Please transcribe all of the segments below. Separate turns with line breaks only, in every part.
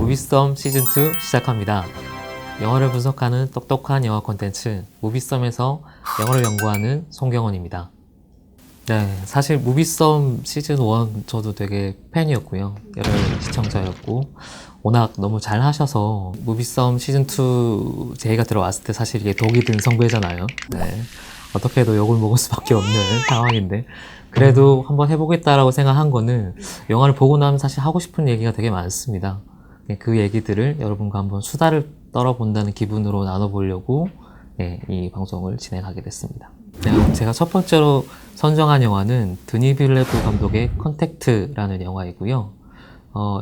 무비썸 시즌2 시작합니다. 영화를 분석하는 똑똑한 영화 콘텐츠 무비썸에서 영화를 연구하는 송경원입니다. 네, 사실 무비썸 시즌1 저도 되게 팬이었고요. 열혈 시청자였고 워낙 너무 잘 하셔서 무비썸 시즌2 제의가 들어왔을 때 사실 이게 독이 든 선거잖아요. 네, 어떻게 해도 욕을 먹을 수밖에 없는 상황인데 그래도 한번 해보겠다라고 생각한 거는 영화를 보고 나면 사실 하고 싶은 얘기가 되게 많습니다. 그 얘기들을 여러분과 한번 수다를 떨어본다는 기분으로 나눠보려고 이 방송을 진행하게 됐습니다. 제가 첫 번째로 선정한 영화는 드니 빌레브 감독의 컨택트라는 영화이고요.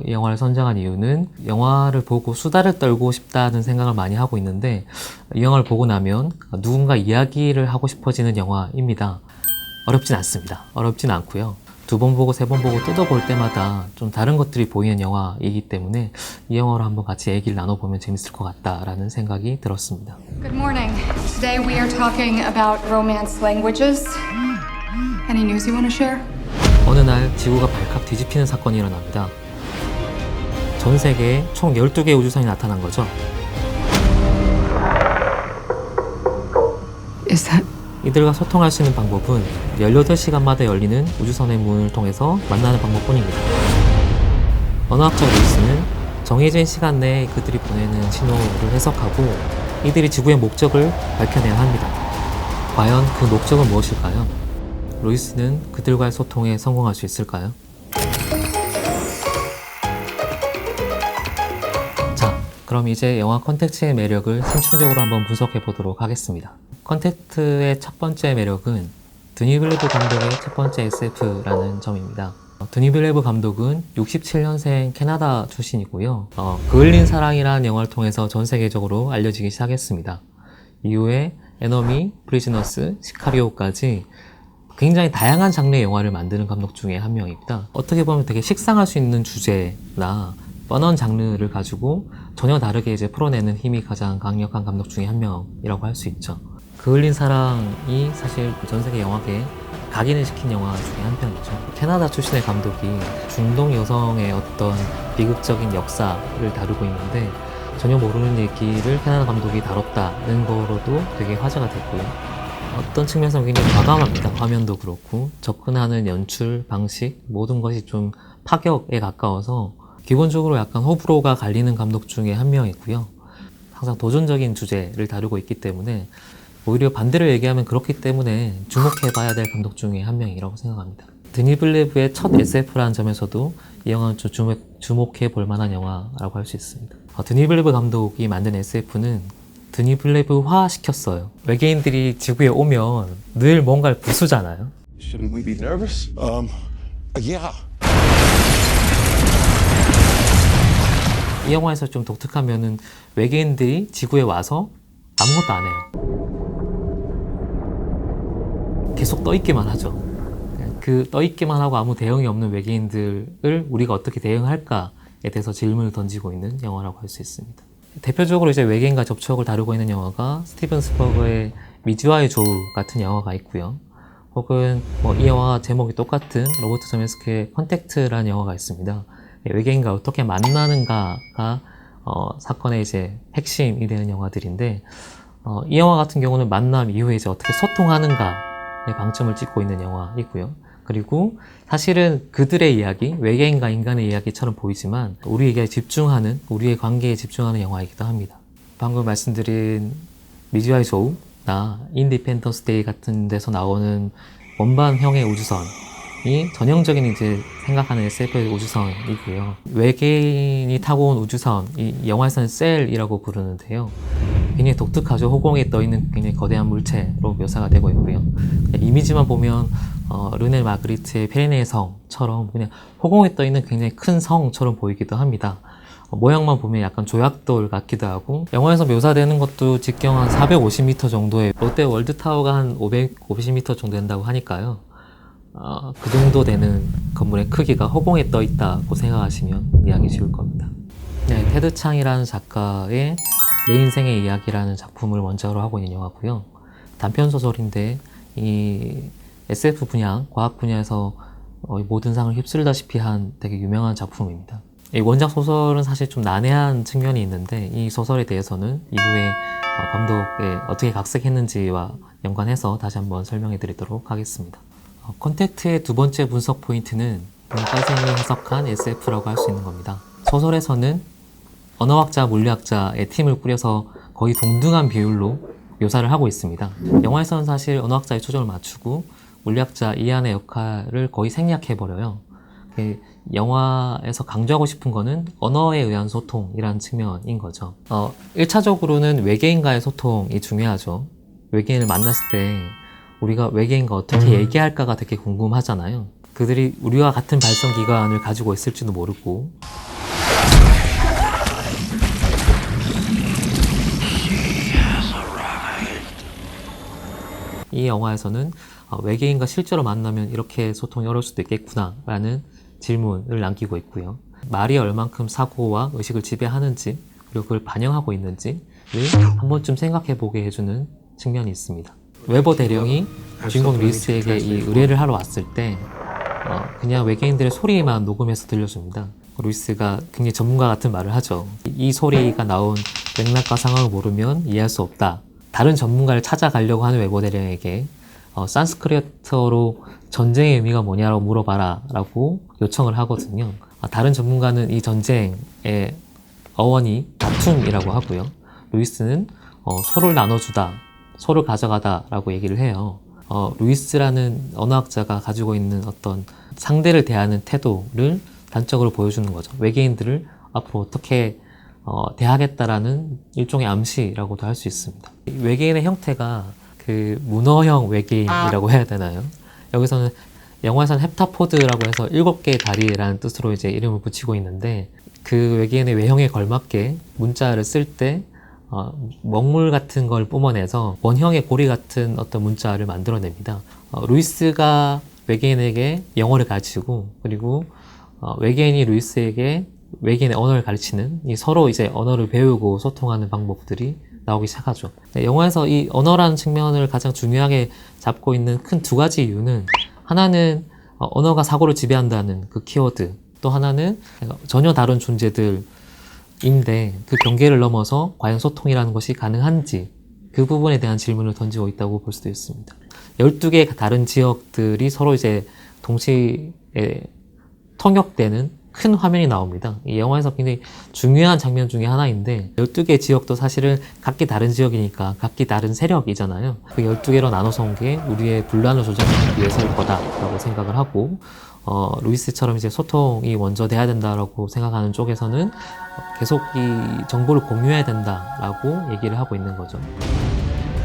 이 영화를 선정한 이유는 영화를 보고 수다를 떨고 싶다는 생각을 많이 하고 있는데 이 영화를 보고 나면 누군가 이야기를 하고 싶어지는 영화입니다. 어렵진 않습니다. 어렵진 않고요. 2번 보고 3번 보고 뜯어볼 때마다 좀 다른 것들이 보이는 영화이기 때문에 이 영화로 한번 같이 얘기를 나눠보면 재밌을 것 같다라는 생각이 들었습니다.
Good morning. Today we are talking about romance languages. Any news you want to share?
어느 날 지구가 발칵 뒤집히는 사건이 일어납니다. 전 세계에 총 12개의 우주선이 나타난 거죠.
Is that...
이들과 소통할 수 있는 방법은 18시간마다 열리는 우주선의 문을 통해서 만나는 방법뿐입니다. 언어학자 루이스는 정해진 시간 내에 그들이 보내는 신호를 해석하고 이들이 지구의 목적을 밝혀내야 합니다. 과연 그 목적은 무엇일까요? 루이스는 그들과의 소통에 성공할 수 있을까요? 자, 그럼 이제 영화 컨택트의 매력을 심층적으로 한번 분석해 보도록 하겠습니다. 컨택트의 첫 번째 매력은 드니 빌레브 감독의 첫 번째 SF라는 점입니다. 드니 빌레브 감독은 67년생 캐나다 출신이고요. 그을린 사랑이라는 영화를 통해서 전 세계적으로 알려지기 시작했습니다. 이후에 에너미, 프리즈너스, 시카리오까지 굉장히 다양한 장르의 영화를 만드는 감독 중에 한 명입니다. 어떻게 보면 되게 식상할 수 있는 주제나 뻔한 장르를 가지고 전혀 다르게 이제 풀어내는 힘이 가장 강력한 감독 중에 한 명이라고 할 수 있죠. 그을린 사랑이 사실 전 세계 영화계에 각인을 시킨 영화 중에 한 편이죠. 캐나다 출신의 감독이 중동 여성의 어떤 비극적인 역사를 다루고 있는데 전혀 모르는 얘기를 캐나다 감독이 다뤘다는 거로도 되게 화제가 됐고요. 어떤 측면에서 굉장히 과감합니다. 화면도 그렇고 접근하는 연출, 방식 모든 것이 좀 파격에 가까워서 기본적으로 약간 호불호가 갈리는 감독 중에 한 명이고요. 항상 도전적인 주제를 다루고 있기 때문에 오히려 반대로 얘기하면 그렇기 때문에 주목해봐야 될 감독 중에 한 명이라고 생각합니다. 드니 빌레브의 첫 SF라는 점에서도 이 영화는 좀 주목해 볼 만한 영화라고 할 수 있습니다. 드니 빌레브 감독이 만든 SF는 드니 빌레브화 시켰어요. 외계인들이 지구에 오면 늘 뭔가를 부수잖아요.
Shouldn't we be nervous? Yeah.
이 영화에서 좀 독특한 면은 외계인들이 지구에 와서 아무것도 안 해요. 계속 떠있기만 하죠. 그 떠있기만 하고 아무 대응이 없는 외계인들을 우리가 어떻게 대응할까에 대해서 질문을 던지고 있는 영화라고 할 수 있습니다. 대표적으로 이제 외계인과 접촉을 다루고 있는 영화가 스티븐 스퍼그의 미즈와의 조우 같은 영화가 있고요. 혹은 이 영화 제목이 똑같은 로버트 제메스키의 컨택트라는 영화가 있습니다. 외계인과 어떻게 만나는가가 사건의 이제 핵심이 되는 영화들인데 이 영화 같은 경우는 만남 이후에 이제 어떻게 소통하는가에 방점을 찍고 있는 영화이고요. 그리고 사실은 그들의 이야기, 외계인과 인간의 이야기처럼 보이지만 우리에게 집중하는, 우리의 관계에 집중하는 영화이기도 합니다. 방금 말씀드린 미즈와의 조우나 인디펜던스 데이 같은 데서 나오는 원반형의 우주선이 전형적인 이제 생각하는 SF의 우주선이고요. 외계인이 타고 온 우주선, 이 영화에서는 셀이라고 부르는데요. 굉장히 독특하죠. 호공에 떠있는 굉장히 거대한 물체로 묘사가 되고 있고요. 이미지만 보면 르네 마그리트의 페리네의 성처럼 그냥 호공에 떠있는 굉장히 큰 성처럼 보이기도 합니다. 모양만 보면 약간 조약돌 같기도 하고 영화에서 묘사되는 것도 직경 한 450m 정도의 롯데 월드타워가 한 550m 정도 된다고 하니까요. 그 정도 되는 건물의 크기가 허공에 떠 있다고 생각하시면 이해하기 쉬울 겁니다. 네, 테드 창이라는 작가의 내 인생의 이야기라는 작품을 원작으로 하고 있는 영화고요. 단편 소설인데 이 SF 분야, 과학 분야에서 모든 상을 휩쓸다시피 한 되게 유명한 작품입니다. 이 원작 소설은 사실 좀 난해한 측면이 있는데 이 소설에 대해서는 이후에 감독이 어떻게 각색했는지와 연관해서 다시 한번 설명해 드리도록 하겠습니다. 컨택트의 두 번째 분석 포인트는 문과생이 해석한 SF라고 할 수 있는 겁니다. 소설에서는 언어학자, 물리학자의 팀을 꾸려서 거의 동등한 비율로 묘사를 하고 있습니다. 영화에서는 사실 언어학자의 초점을 맞추고 물리학자 이안의 역할을 거의 생략해버려요. 영화에서 강조하고 싶은 거는 언어에 의한 소통이라는 측면인 거죠. 1차적으로는 외계인과의 소통이 중요하죠. 외계인을 만났을 때 우리가 외계인과 어떻게 얘기할까가 되게 궁금하잖아요. 그들이 우리와 같은 발성기관을 가지고 있을지도 모르고 이 영화에서는 외계인과 실제로 만나면 이렇게 소통이 어려울 수도 있겠구나 라는 질문을 남기고 있고요. 말이 얼만큼 사고와 의식을 지배하는지 그리고 그걸 반영하고 있는지를 한 번쯤 생각해 보게 해주는 측면이 있습니다. 웨버 대령이 주인공 루이스에게 이 의뢰를 하러 왔을 때 그냥 외계인들의 소리만 녹음해서 들려줍니다. 루이스가 굉장히 전문가 같은 말을 하죠. 이 소리가 나온 맥락과 상황을 모르면 이해할 수 없다. 다른 전문가를 찾아가려고 하는 웨버 대령에게 산스크리트어로 전쟁의 의미가 뭐냐라고 물어봐라 라고 요청을 하거든요. 다른 전문가는 이 전쟁의 어원이 다툼이라고 하고요. 루이스는 소를 나눠주다, 소를 가져가다 라고 얘기를 해요. 루이스라는 언어학자가 가지고 있는 어떤 상대를 대하는 태도를 단적으로 보여주는 거죠. 외계인들을 앞으로 어떻게 대하겠다라는 일종의 암시라고도 할 수 있습니다. 외계인의 형태가 그 문어형 외계인이라고 해야 되나요? 여기서는 영화에서는 헵타포드라고 해서 7개의 다리라는 뜻으로 이제 이름을 붙이고 있는데 그 외계인의 외형에 걸맞게 문자를 쓸 때 먹물 같은 걸 뿜어내서 원형의 고리 같은 어떤 문자를 만들어냅니다. 루이스가 외계인에게 영어를 가르치고 그리고 외계인이 루이스에게 외계인의 언어를 가르치는 이 서로 이제 언어를 배우고 소통하는 방법들이 나오기 시작하죠. 영화에서 이 언어라는 측면을 가장 중요하게 잡고 있는 큰 두 가지 이유는 하나는 언어가 사고를 지배한다는 그 키워드, 또 하나는 전혀 다른 존재들인데 그 경계를 넘어서 과연 소통이라는 것이 가능한지 그 부분에 대한 질문을 던지고 있다고 볼 수도 있습니다. 12개의 다른 지역들이 서로 이제 동시에 통역되는 큰 화면이 나옵니다. 이 영화에서 굉장히 중요한 장면 중에 하나인데 12개의 지역도 사실은 각기 다른 지역이니까 각기 다른 세력이잖아요. 그 12개로 나눠서 온 게 우리의 분란을 조장하기 위해서일 거다라고 생각을 하고 루이스처럼 이제 소통이 먼저 돼야 된다라고 생각하는 쪽에서는 계속 이 정보를 공유해야 된다라고 얘기를 하고 있는 거죠.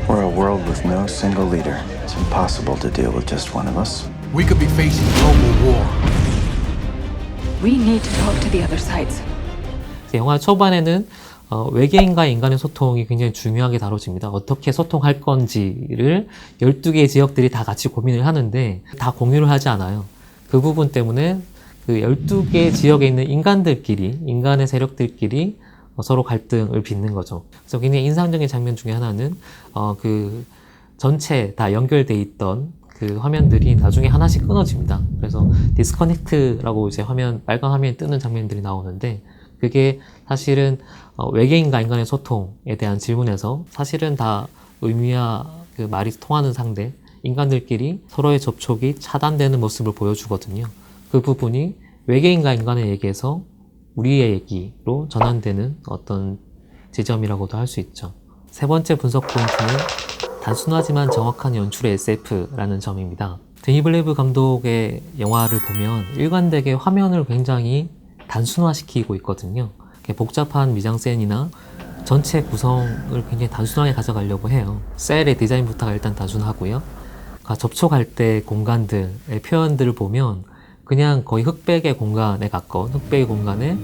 We're a world with no single leader. It's impossible to deal with just one of us.
We could be facing global war.
We need to talk to the other sides.
영화 초반에는 외계인과 인간의 소통이 굉장히 중요하게 다뤄집니다. 어떻게 소통할 건지를 12개의 지역들이 다 같이 고민을 하는데 다 공유를 하지 않아요. 그 부분 때문에 그 12개 지역에 있는 인간들끼리, 인간의 세력들끼리 서로 갈등을 빚는 거죠. 그래서 굉장히 인상적인 장면 중에 하나는 그 전체 다 연결돼 있던 그 화면들이 나중에 하나씩 끊어집니다. 그래서 디스커넥트라고 이제 빨간 화면이 뜨는 장면들이 나오는데 그게 사실은 외계인과 인간의 소통에 대한 질문에서 사실은 다 의미와 그 말이 통하는 상대, 인간들끼리 서로의 접촉이 차단되는 모습을 보여주거든요. 그 부분이 외계인과 인간의 얘기에서 우리의 얘기로 전환되는 어떤 지점이라고도 할 수 있죠. 세 번째 분석 포인트는 단순하지만 정확한 연출의 SF라는 점입니다. 데니 블레이브 감독의 영화를 보면 일관되게 화면을 굉장히 단순화시키고 있거든요. 복잡한 미장센이나 전체 구성을 굉장히 단순하게 가져가려고 해요. 셀의 디자인부터가 일단 단순하고요. 접촉할 때 공간들의 표현들을 보면 그냥 거의 흑백의 공간에 가까운 흑백의 공간에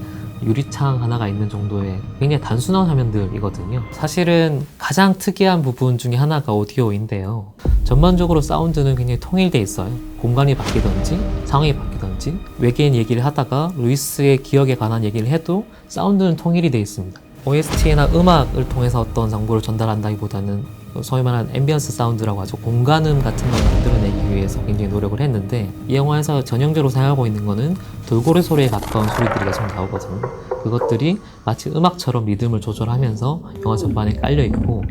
유리창 하나가 있는 정도의 굉장히 단순한 화면들이거든요. 사실은 가장 특이한 부분 중에 하나가 오디오인데요. 전반적으로 사운드는 굉장히 통일돼 있어요. 공간이 바뀌든지 상황이 바뀌든지 외계인 얘기를 하다가 루이스의 기억에 관한 얘기를 해도 사운드는 통일이 돼 있습니다. OST나 음악을 통해서 어떤 정보를 전달한다기보다는 소위 말하는 앰비언스 사운드라고 하죠. 공간음 같은 걸 만들어내기 나타내기 위해서 굉장히 노력을 했는데, 이 영화에서 전형적으로 사용하고 있는 거는 돌고래 소리에 가까운 소리들이 계속 나오거든요. 그것들이 마치 음악처럼 리듬을 조절하면서 영화 전반에 깔려 있고,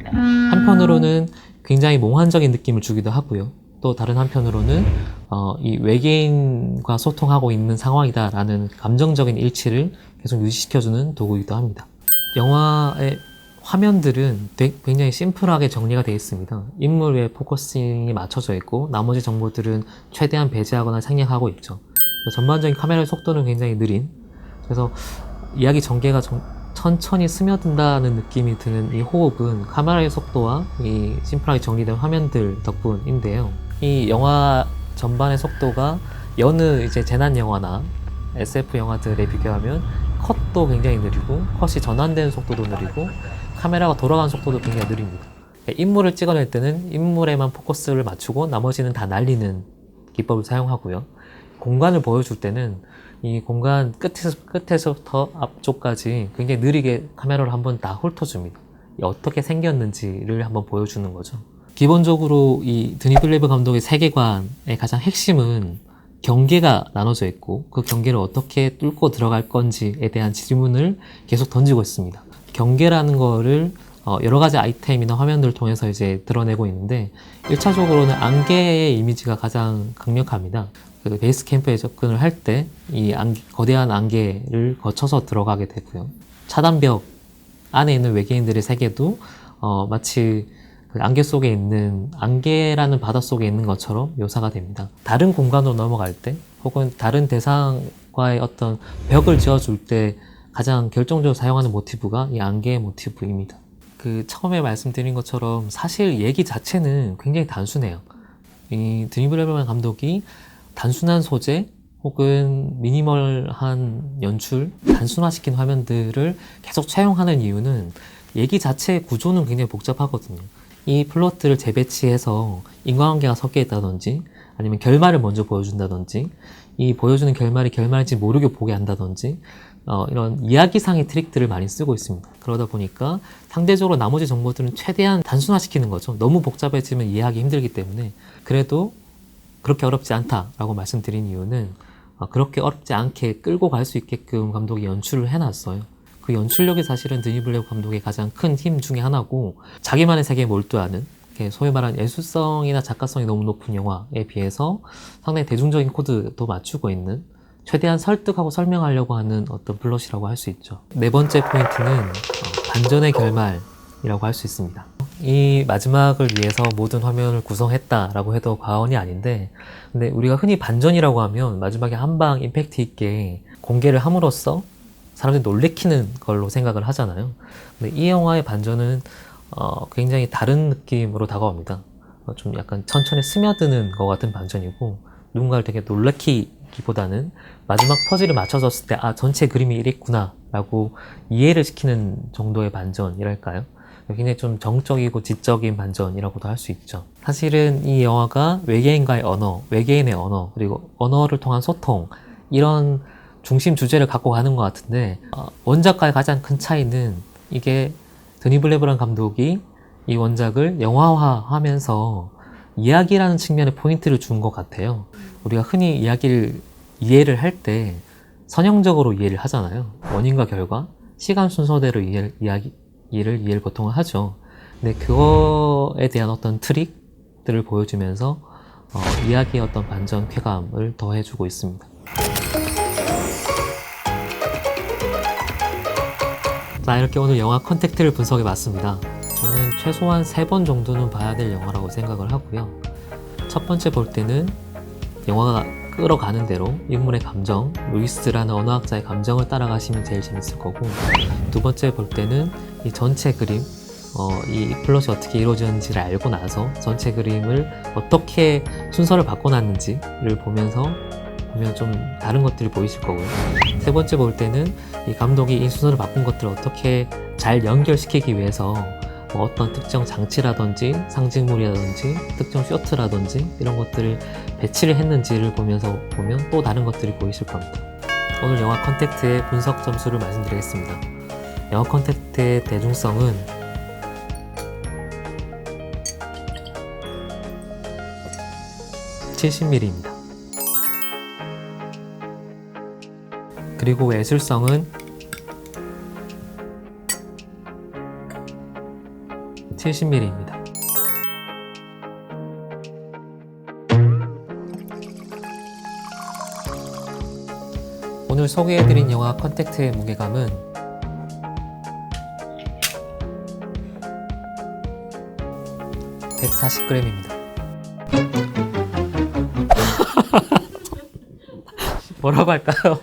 한편으로는 굉장히 몽환적인 느낌을 주기도 하고요. 또 다른 한편으로는 이 외계인과 소통하고 있는 상황이다라는 감정적인 일치를 계속 유지시켜주는 도구이기도 합니다. 영화의 화면들은 굉장히 심플하게 정리가 되어 있습니다. 인물에 포커싱이 맞춰져 있고 나머지 정보들은 최대한 배제하거나 생략하고 있죠. 전반적인 카메라의 속도는 굉장히 느린, 그래서 이야기 전개가 천천히 스며든다는 느낌이 드는 이 호흡은 카메라의 속도와 이 심플하게 정리된 화면들 덕분인데요. 이 영화 전반의 속도가 여느 이제 재난 영화나 SF 영화들에 비교하면 컷도 굉장히 느리고, 컷이 전환되는 속도도 느리고, 카메라가 돌아가는 속도도 굉장히 느립니다. 인물을 찍어낼 때는 인물에만 포커스를 맞추고 나머지는 다 날리는 기법을 사용하고요. 공간을 보여줄 때는 이 공간 끝에서부터 앞쪽까지 굉장히 느리게 카메라를 한번 다 훑어줍니다. 어떻게 생겼는지를 한번 보여주는 거죠. 기본적으로 이 드니 빌레이브 감독의 세계관의 가장 핵심은 경계가 나눠져 있고, 그 경계를 어떻게 뚫고 들어갈 건지에 대한 질문을 계속 던지고 있습니다. 경계라는 거를 여러 가지 아이템이나 화면들을 통해서 이제 드러내고 있는데, 1차적으로는 안개의 이미지가 가장 강력합니다. 그 베이스 캠프에 접근을 할 때 이 거대한 안개를 거쳐서 들어가게 되고요. 차단벽 안에 있는 외계인들의 세계도 마치 그 안개 속에 있는, 안개라는 바다 속에 있는 것처럼 묘사가 됩니다. 다른 공간으로 넘어갈 때 혹은 다른 대상과의 어떤 벽을 지어줄 때 가장 결정적으로 사용하는 모티브가 이 안개의 모티브입니다. 그 처음에 말씀드린 것처럼 사실 얘기 자체는 굉장히 단순해요. 이 드니 빌레이브 감독이 단순한 소재 혹은 미니멀한 연출, 단순화시킨 화면들을 계속 차용하는 이유는 얘기 자체의 구조는 굉장히 복잡하거든요. 이 플롯들을 재배치해서 인과관계가 섞여 있다든지, 아니면 결말을 먼저 보여준다든지, 이 보여주는 결말이 결말인지 모르게 보게 한다든지, 이런 이야기상의 트릭들을 많이 쓰고 있습니다. 그러다 보니까 상대적으로 나머지 정보들은 최대한 단순화시키는 거죠. 너무 복잡해지면 이해하기 힘들기 때문에. 그래도 그렇게 어렵지 않다라고 말씀드린 이유는 그렇게 어렵지 않게 끌고 갈 수 있게끔 감독이 연출을 해놨어요. 그 연출력이 사실은 드니 빌레이브 감독의 가장 큰 힘 중에 하나고, 자기만의 세계에 몰두하는, 소위 말하는 예술성이나 작가성이 너무 높은 영화에 비해서 상당히 대중적인 코드도 맞추고 있는, 최대한 설득하고 설명하려고 하는 어떤 플롯이라고 할 수 있죠. 네 번째 포인트는 반전의 결말이라고 할 수 있습니다. 이 마지막을 위해서 모든 화면을 구성했다라고 해도 과언이 아닌데, 근데 우리가 흔히 반전이라고 하면 마지막에 한 방 임팩트 있게 공개를 함으로써 사람들이 놀래키는 걸로 생각을 하잖아요. 근데 이 영화의 반전은 굉장히 다른 느낌으로 다가옵니다. 좀 약간 천천히 스며드는 것 같은 반전이고, 누군가를 되게 놀래키기보다는 마지막 퍼즐이 맞춰졌을 때 전체 그림이 이랬구나 라고 이해를 시키는 정도의 반전이랄까요? 굉장히 좀 정적이고 지적인 반전이라고도 할 수 있죠. 사실은 이 영화가 외계인과의 언어, 외계인의 언어, 그리고 언어를 통한 소통, 이런 중심 주제를 갖고 가는 것 같은데, 원작과의 가장 큰 차이는 이게 드니 빌레이브 감독이 이 원작을 영화화하면서 이야기라는 측면에 포인트를 준 것 같아요. 우리가 흔히 이해를 할 때 선형적으로 이해를 하잖아요. 원인과 결과, 시간 순서대로 이해를 보통 하죠. 근데 그거에 대한 어떤 트릭들을 보여주면서 이야기의 어떤 반전, 쾌감을 더해주고 있습니다. 자, 이렇게 오늘 영화 컨택트를 분석해 봤습니다. 저는 최소한 3번 정도는 봐야 될 영화라고 생각을 하고요. 첫 번째 볼 때는 영화가 끌어가는 대로 인물의 감정, 루이스라는 언어학자의 감정을 따라가시면 제일 재밌을 거고, 두 번째 볼 때는 이 전체 그림, 이 플롯이 어떻게 이루어졌는지를 알고 나서 전체 그림을 어떻게 순서를 바꿔놨는지를 보면 좀 다른 것들이 보이실 거고요. 세 번째 볼 때는 이 감독이 이 순서를 바꾼 것들을 어떻게 잘 연결시키기 위해서 어떤 특정 장치라든지 상징물이라든지 특정 쇼트라든지 이런 것들을 배치를 했는지를 보면 또 다른 것들이 보이실 겁니다. 오늘 영화 컨택트의 분석 점수를 말씀드리겠습니다. 영화 컨택트의 대중성은 170mm입니다. 그리고 예술성은 70mm입니다. 오늘 소개해드린 영화 컨택트의 무게감은 140g입니다. 뭐라고 할까요?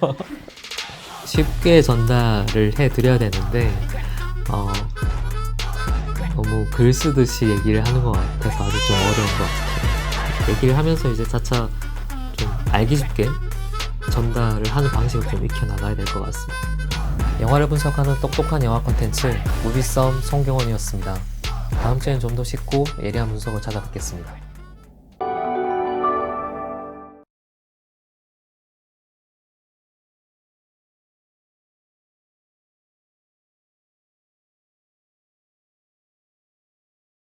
쉽게 전달을 해드려야 되는데 너무 글 쓰듯이 얘기를 하는 것 같아서 아주 좀 어려운 것 같아요. 얘기를 하면서 이제 차차 좀 알기 쉽게 전달을 하는 방식을 좀 익혀나가야 될 것 같습니다. 영화를 분석하는 똑똑한 영화 콘텐츠 무비썸 송경원이었습니다. 다음 주엔 좀 더 쉽고 예리한 분석을 찾아뵙겠습니다.